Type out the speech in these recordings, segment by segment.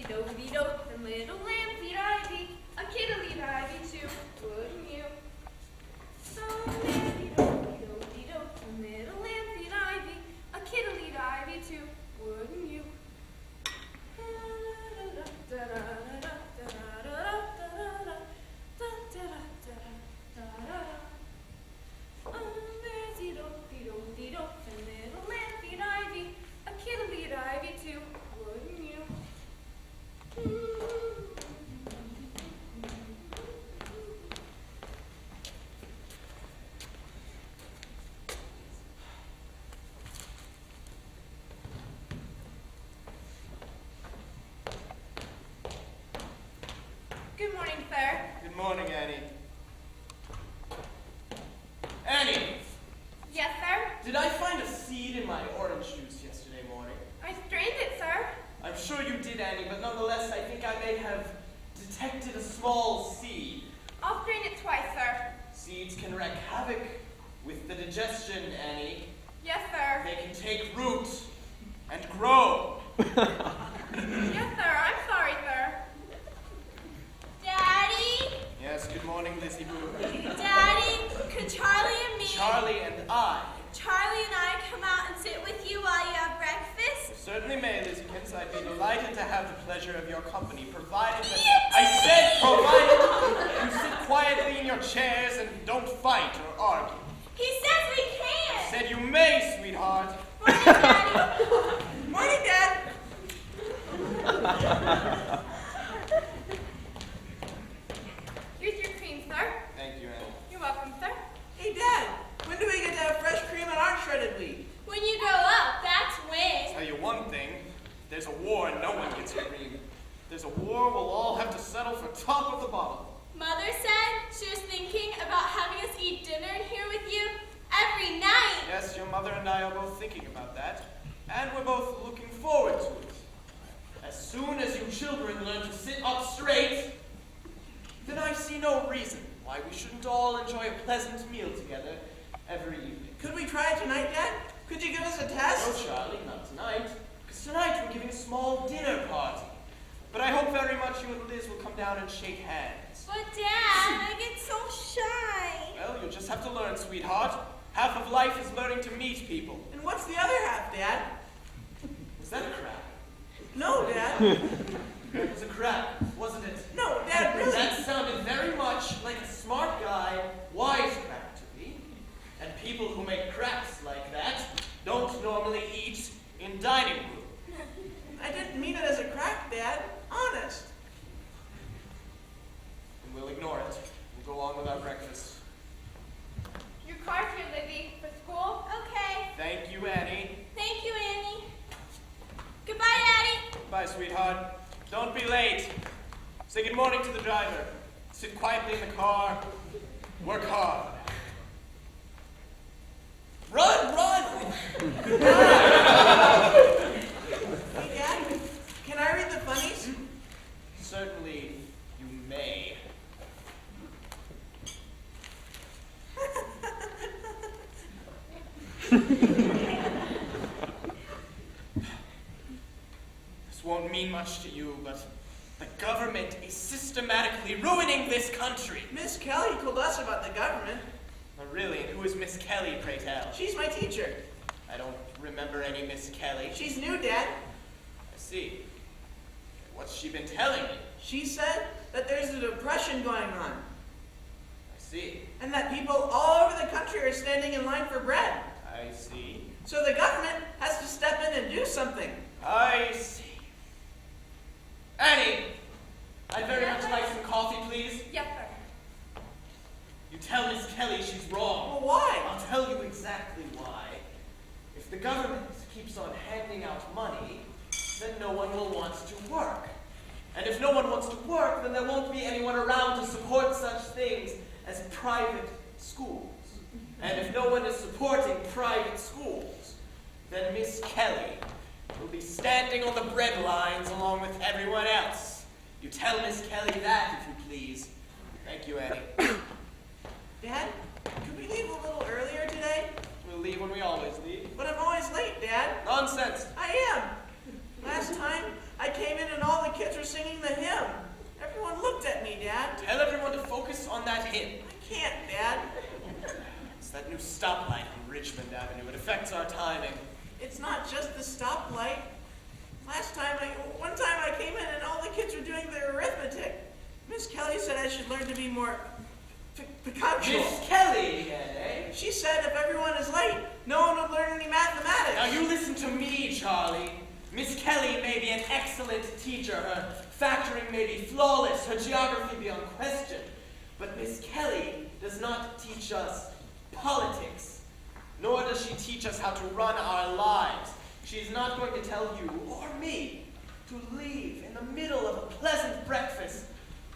do-dee-do, and little lambs eat ivy. A kid'll eat ivy too, wouldn't you? Oh, dee-do-dee-do, and little lambs eat ivy. A kid'll eat ivy too, wouldn't you? Good morning, sir. Good morning, Annie. Annie! Yes, sir? Did I find a seed in my orange juice yesterday morning? I strained it, sir. I'm sure you did, Annie, but nonetheless, I think I may have detected a small seed. I'll strain it twice, sir. Seeds can wreak havoc with the digestion, Annie. Yes, sir. They can take root and grow. Yes, sir. I'm sorry, sir. Daddy? Yes, good morning, Lizzie Boo. Daddy, could Charlie and me... Charlie and I. Charlie and I come out and sit with you while you have breakfast? Certainly may, Lizzykins. I'd be delighted to have the pleasure of your company, provided that... I said provided you sit quietly in your chairs and don't fight or argue. He says we I can! said you may, sweetheart. Morning, Daddy. Morning, Dad. Here's your cream, sir. Thank you, Annie. You're welcome, sir. Hey, Dad. When do we get to have fresh cream on our shredded wheat? When you grow up, that's when. Tell you one thing, there's a war and no one gets cream. There's a war, we'll all have to settle for top of the bottle. Mother said she was thinking about having us eat dinner here with you every night. Yes, your mother and I are both thinking about that, and we're both looking forward to it. As soon as you children learn to sit up straight, then I see no reason why we shouldn't all enjoy a pleasant meal together every evening. Could we try it tonight, Dad? Could you give us a test? No, Charlie, not tonight, because tonight we're giving a small dinner party. But I hope very much you and Liz will come down and shake hands. But Dad, I get so shy. Well, you'll just have to learn, sweetheart. Half of life is learning to meet people. And what's the other half, Dad? Was that a crack? No, Dad. It was a crack, wasn't it? No, Dad, really. That sounded very much like a smart guy, wisecrack to me. And people who make cracks like that don't normally eat in dining room. I didn't mean it as a crack, Dad. Honest. And we'll ignore it. We'll go on with our breakfast. Your car's here, Lizzie, for school. Okay. Thank you, Annie. Thank you, Annie. Goodbye, Daddy. Bye, sweetheart. Don't be late. Say good morning to the driver. Sit quietly in the car. Work hard. Run, run! Hey, Dad, can I read the funnies? Certainly, you may. This won't mean much to you, but the government is systematically ruining this country. Miss Kelly told us about the government. Oh, really? And who is Miss Kelly, pray tell? She's my teacher. I don't remember any Miss Kelly. She's new, Dad. I see. What's she been telling me? She said that there's a depression going on, I see. and that people all over the country are standing in line for bread. I see. So the government has to step in and do something. I see. Annie! I'd very much like some coffee, please. Yes, sir. You tell Miss Kelly she's wrong. Well, why? I'll tell you exactly why. If the government keeps on handing out money, then no one will want to work. And if no one wants to work, then there won't be anyone around to support such things as private schools. And if no one is supporting private schools, then Miss Kelly will be standing on the bread lines along with everyone else. You tell Miss Kelly that, if you please. Thank you, Annie. Dad, could we leave a little earlier today? We'll leave when we always leave. But I'm always late, Dad. Nonsense. I am. Last time, I came in and all the kids were that hymn. I can't, Dad. It's that new stoplight on Richmond Avenue. It affects our timing. It's not just the stoplight. One time I came in and all the kids were doing their arithmetic. Miss Kelly said I should learn to be more punctual. Miss Kelly again, eh? She said if everyone is late, no one would learn any mathematics. Now you listen to me, Charlie. Miss Kelly may be an excellent teacher. Her factoring may be flawless, her geography beyond question. But Miss Kelly does not teach us politics, nor does she teach us how to run our lives. She's not going to tell you or me to leave in the middle of a pleasant breakfast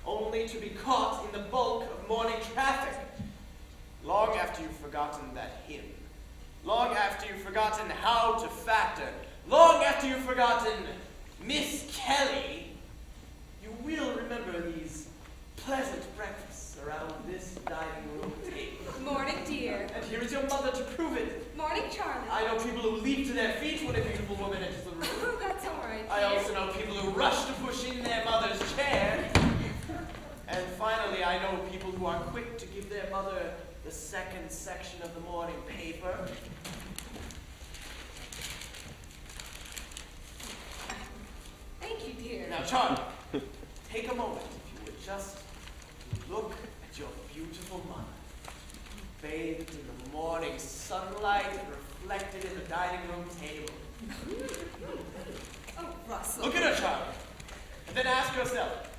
only to be caught in the bulk of morning traffic. Long after you've forgotten that hymn, long after you've forgotten how to factor, long after you've forgotten Miss Kelly, you will remember these pleasant breakfasts around this dining room table. Morning, dear. And here is your mother to prove it. Morning, Charlie. I know people who leap to their feet when a beautiful woman enters the room. Oh, that's all right, I dear. also know people who rush to push in their mother's chair. And finally, I know people who are quick to give their mother the second section of the morning paper. Thank you, dear. Now, Charlie, take a moment, if you would, just look at your beautiful mother, bathed in the morning sunlight and reflected in the dining room table. Oh, Russell. Look at her, Charlie, and then ask yourself,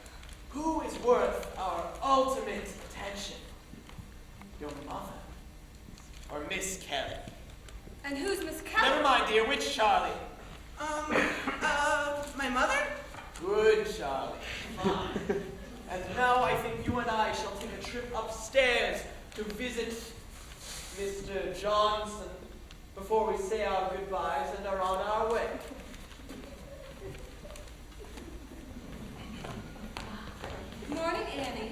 who is worth our ultimate attention? Your mother or Miss Kelly? And who's Miss Kelly? Never mind, dear. Which Charlie? My mother? Good, Charlie. Fine. And now I think you and I shall take a trip upstairs to visit Mr. Johnson before we say our goodbyes and are on our way. Morning, Annie.